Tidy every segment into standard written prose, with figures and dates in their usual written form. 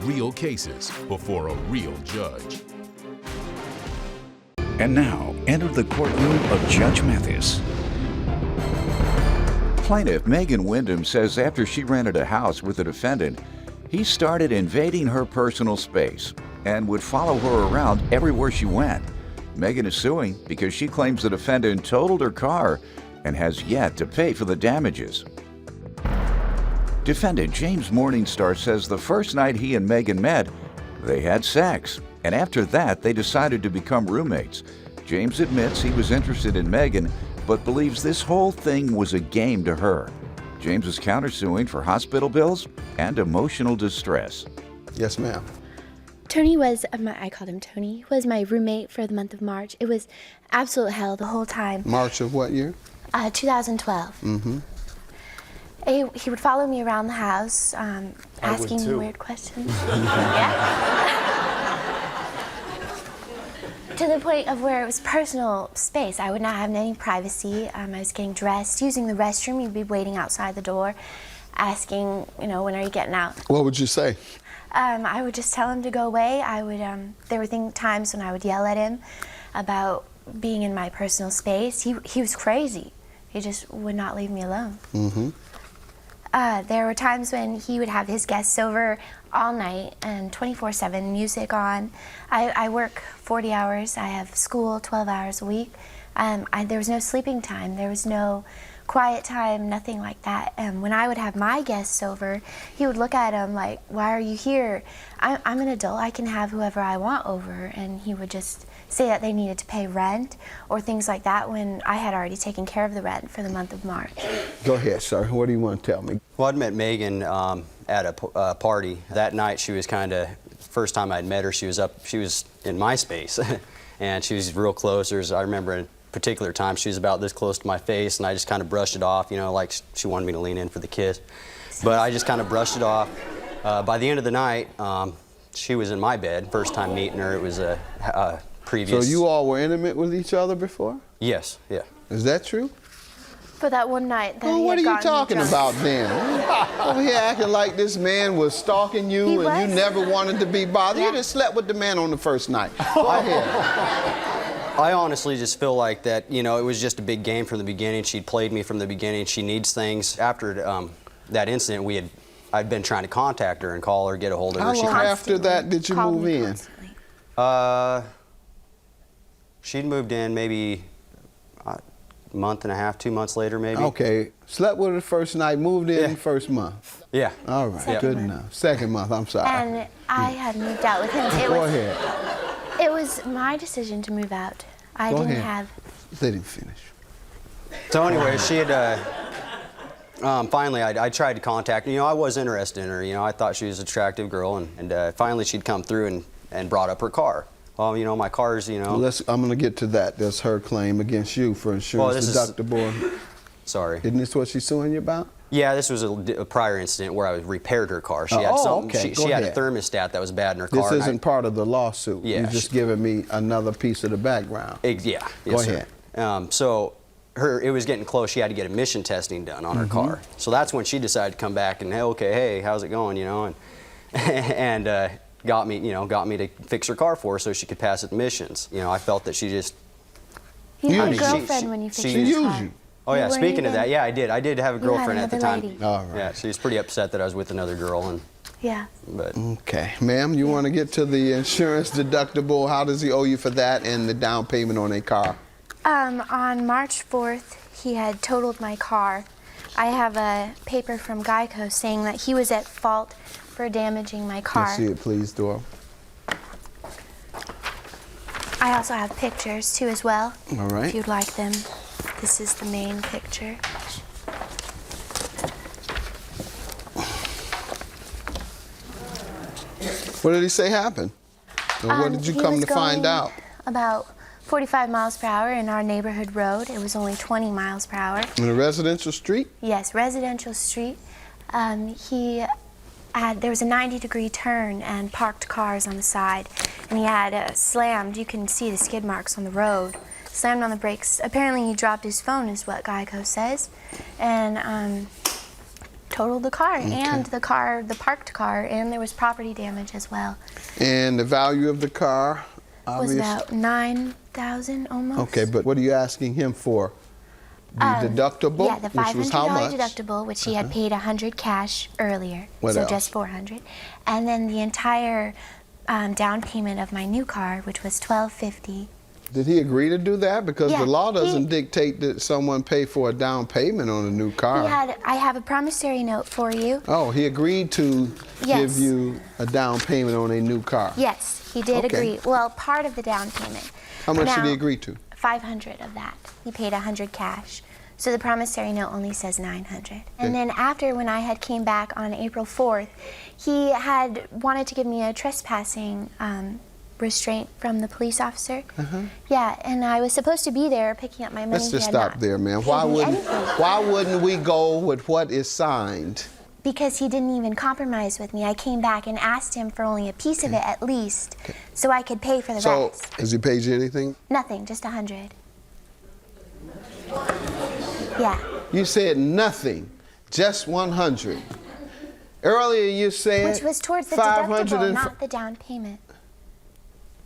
real cases before a real judge. And now, enter the courtroom of Judge Mathis. Plaintiff Megan Wyndham says after she rented a house with the defendant, he started invading her personal space and would follow her around everywhere she went. Megan is suing because she claims the defendant totaled her car and has yet to pay for the damages. Defendant James Morningstar says the first night he and Megan met, they had sex, and after that they decided to become roommates. James admits he was interested in Megan, but believes this whole thing was a game to her. James is countersuing for hospital bills and emotional distress. Yes, ma'am. Tony was, I called him Tony, was my roommate for the month of March. It was absolute hell the whole time. March of what year? 2012. Mm-hmm. He would follow me around the house, asking me weird questions. To the point of where it was personal space. I would not have any privacy. I was getting dressed, using the restroom. He'd be waiting outside the door, asking, when are you getting out? What would you say? I would just tell him to go away. There were times when I would yell at him about being in my personal space. He was crazy. He just would not leave me alone. Mm-hmm. There were times when he would have his guests over all night and 24/7 music on. I work 40 hours. I have school 12 hours a week. There was no sleeping time. There was no quiet time, nothing like that. And when I would have my guests over, he would look at them like, why are you here? I'm an adult. I can have whoever I want over. And he would just say that they needed to pay rent or things like that when I had already taken care of the rent for the month of March. Go ahead, sir. What do you want to tell me? Well, I'd met Megan at a party. That night she was first time I'd met her, she was in my space. And she was real close. I remember a particular time she was about this close to my face, and I just kind of brushed it off, like she wanted me to lean in for the kiss. But I just kind of brushed it off. By the end of the night, she was in my bed. First time meeting her, it was a previous... So you all were intimate with each other before? Yes, yeah. Is that true? For that one night that well, what are you talking about then? Over here acting like this man was stalking you and you never wanted to be bothered. Yeah. You just slept with the man on the first night. Go ahead. I honestly just feel like that, it was just a big game from the beginning. She'd played me from the beginning. She needs things. After that incident, I'd been trying to contact her and call her, get a hold of her. How long after that did you move in? She'd moved in maybe a month and a half, 2 months later, maybe. Okay. Slept with her the first night, moved in first month. Yeah. All right. Good enough. Second month, I'm sorry. And I had moved out with him. Go ahead. It was my decision to move out. I didn't have... They didn't finish. So anyway, she had... finally, I tried to contact her. I was interested in her. I thought she was an attractive girl, and finally she'd come through and brought up her car. Well, my car's, I'm going to get to that. That's her claim against you for insurance deductible. Sorry. Isn't this what she's suing you about? Yeah, this was a prior incident where I repaired her car. She had something. She had a thermostat that was bad in her car. This isn't part of the lawsuit. Yeah, You're just giving me another piece of the background. Yeah. Go ahead. So it was getting close. She had to get emission testing done on her car. So that's when she decided to come back and, hey, how's it going, and got me to fix her car for her so she could pass admissions. I felt that she just... You had a girlfriend when you fixed her car. She used you. Oh yeah, speaking of that, yeah, I did. I did have a girlfriend at the time. Lady. All right. Yeah, she was pretty upset that I was with another girl, Yeah. But okay, ma'am, you want to get to the insurance deductible? How does he owe you for that and the down payment on a car? On March 4th, he had totaled my car. I have a paper from Geico saying that he was at fault for damaging my car. Can you see it, please, Dora? I also have pictures too as well. All right. If you'd like them. This is the main picture. What did he say happened? Or what did you come to find out? About 45 miles per hour in our neighborhood road. It was only 20 miles per hour. In a residential street? Yes, residential street. There was a 90-degree turn and parked cars on the side, and he had slammed. You can see the skid marks on the road. Slammed on the brakes. Apparently he dropped his phone is what Geico says. And totaled the car and the parked car, and there was property damage as well. And the value of the car? Was about $9,000 almost. Okay, but what are you asking him for? The deductible, yeah, the which was how much? $500 deductible, which he had paid $100 cash earlier, What so else? just $400, and then the entire down payment of my new car, which was $1,250. Did he agree to do that? Because Yeah, the law doesn't dictate that someone pay for a down payment on a new car. I have a promissory note for you. Oh, he agreed to Yes. give you a down payment on a new car. Yes, he did Okay. agree. Well, part of the down payment. How much did Now, he agree to? 500 of that. He paid 100 cash. So the promissory note only says 900. And then after, when I had came back on April 4th, he had wanted to give me a trespassing restraint from the police officer. Yeah, and I was supposed to be there picking up my money. Let's just He had stop not there, man. paid Why me wouldn't anything. why wouldn't we go with what is signed? Because he didn't even compromise with me. I came back and asked him for only a piece of it at least, so I could pay for the So, rest. has he paid you anything? Nothing, just 100. Yeah. You said nothing, just 100. Earlier you said Which was towards the 500 deductible, and not the down payment.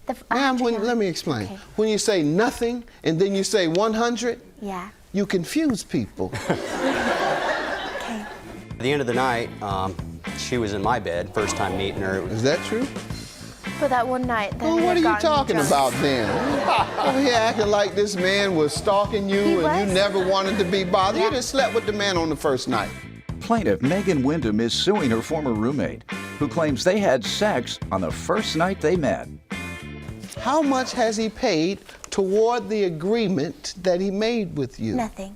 The Ma'am, $100. let me explain. Okay. When you say nothing and then you say 100, Yeah. you confuse people. Okay. At the end of the night, she was in my bed, first time meeting her. Is that true? For that one night. Well, what are you talking about then? Over here acting like this man was stalking you He and was. you never wanted to be bothered. You Yeah. just slept with the man on the first night. Plaintiff Megan Wyndham is suing her former roommate, who claims they had sex on the first night they met. How much has he paid toward the agreement that he made with you? Nothing.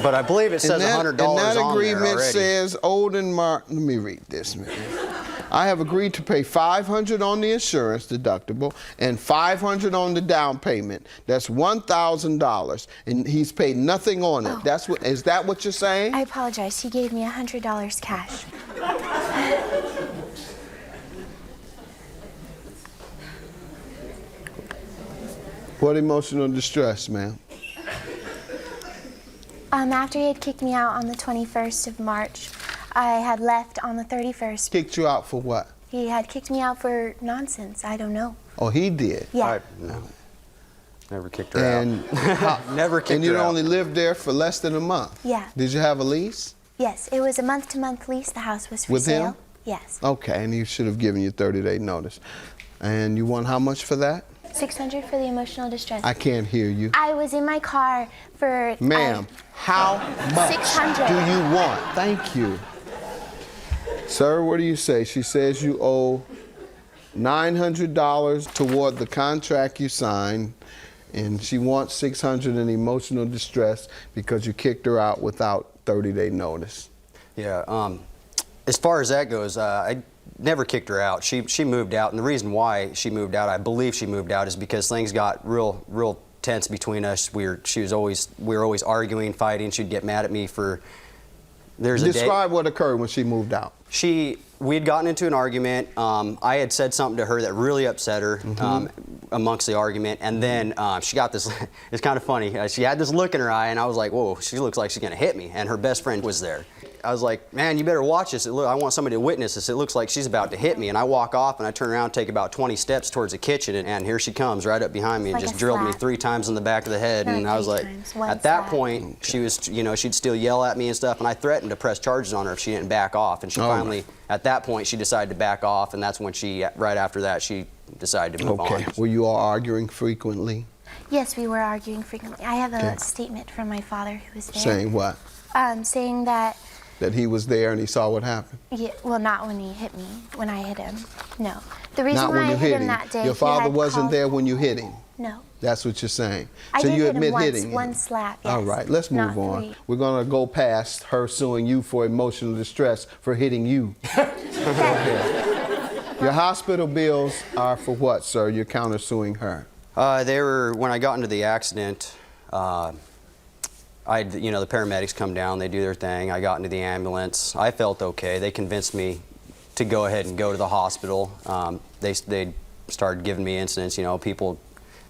But I believe it says $100 and that on there agreement already. says Olden Martin. Let me read this, man. I have agreed to pay $500 on the insurance deductible and $500 on the down payment. That's $1,000, and he's paid nothing on it. Oh. Is that what you're saying? I apologize. He gave me $100 cash. What emotional distress, ma'am? After he had kicked me out on the 21st of March, I had left on the 31st. Kicked you out for what? He had kicked me out for nonsense. I don't know. Oh, he did. Yeah. No. Never kicked her And out. Never kicked and you her out. only lived there for less than a month. Yeah. Did you have a lease? Yes, it was a month-to-month lease. The house was for With sale. him? Yes. Okay, and he should have given you 30-day notice. And you want how much for that? $600 for the emotional distress. I can't hear you. I was in my car for... Ma'am, how much 600. do you want? Thank you. Sir, what do you say? She says you owe $900 toward the contract you signed, and she wants $600 in emotional distress because you kicked her out without 30-day notice. Yeah, as far as that goes, I never kicked her out. She moved out, and the reason why she moved out, I believe she moved out, is because things got real tense between us. We were always arguing, fighting. She'd get mad at me for. Describe what occurred when she moved out. We had gotten into an argument. I had said something to her that really upset her amongst the argument, and then she got this. It's kind of funny. She had this look in her eye, and I was like, "Whoa, she looks like she's gonna hit me." And her best friend was there. I was like, "Man, you better watch this. I want somebody to witness this. It looks like she's about to hit me." And I walk off, and I turn around, take about 20 steps towards the kitchen, and here she comes right up behind me and Like just a drilled me slap. 3 times in the back of the head. Not And I was 3 like, times, one at that slap. point, she was, she'd still yell at me and stuff, and I threatened to press charges on her if she didn't back off. And she finally, at that point, she decided to back off, and that's when right after that, she decided to move on. Okay. Were you all arguing frequently? Yes, we were arguing frequently. I have a statement from my father who was there. Saying what? Saying that, That he was there and he saw what happened? well, not when he hit me, when I hit him. No. The reason Not why when I you hit hit him him. that day, Your he father had wasn't called- there when you hit him? No. That's what you're saying. I So did you hit him admit once, hitting him. one slap, yes. All right, let's move Not on. 3. We're gonna go past her suing you for emotional distress for hitting you. Your hospital bills are for what, sir? You're countersuing her. They were, when I got into the accident, the paramedics come down, they do their thing. I got into the ambulance. I felt okay. They convinced me to go ahead and go to the hospital. They started giving me incidents, people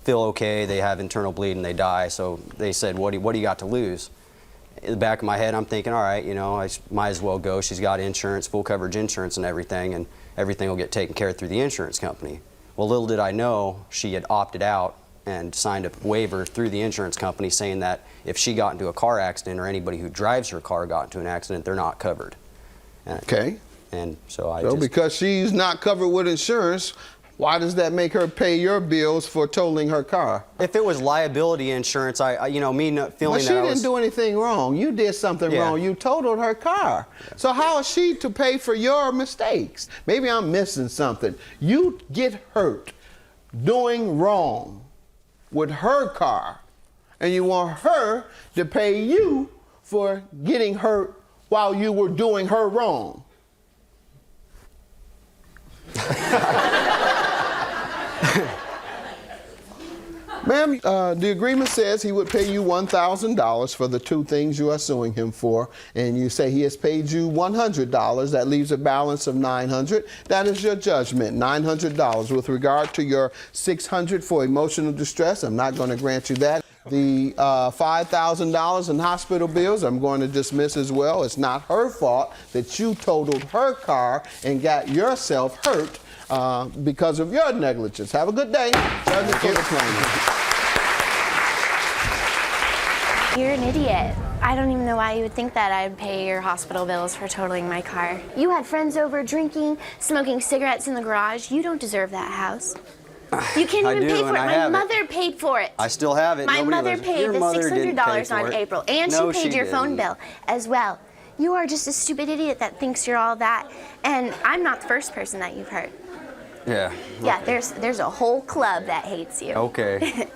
feel okay, they have internal bleeding, they die. So they said, what do you got to lose? in the back of my head, I'm thinking, all right, you know, I might as well go. She's got insurance, full coverage insurance and everything will get taken care of through the insurance company. Well, little did I know she had opted out and signed a waiver through the insurance company saying that if she got into a car accident or anybody who drives her car got into an accident, they're not covered. Okay. And so So because she's not covered with insurance, why does that make her pay your bills for totaling her car? If it was liability insurance, you know, me not feeling Well, she that didn't do anything wrong. You did something wrong. You totaled her car. So how is she to pay for your mistakes? Maybe I'm missing something. You get hurt doing wrong with her car, and you want her to pay you for getting hurt while you were doing her wrong. Ma'am, the agreement says he would pay you $1,000 for the two things you are suing him for, and you say he has paid you $100. That leaves a balance of $900. That is your judgment, $900. With regard to your $600 for emotional distress, I'm not going to grant you that. The $5,000 in hospital bills, I'm going to dismiss as well. It's not her fault that you totaled her car and got yourself hurt because of your negligence. Have a good day. Judge for the plaintiff. You're an idiot. I don't even know why you would think that I'd pay your hospital bills for totaling my car. You had friends over drinking, smoking cigarettes in the garage. You don't deserve that house. You can't even pay for it. My mother paid for it. I still have it. My mother paid the $600 on April, and she paid your phone bill as well. You are just a stupid idiot that thinks you're all that, and I'm not the first person that you've hurt. Yeah. Yeah, there's a whole club that hates you. Okay.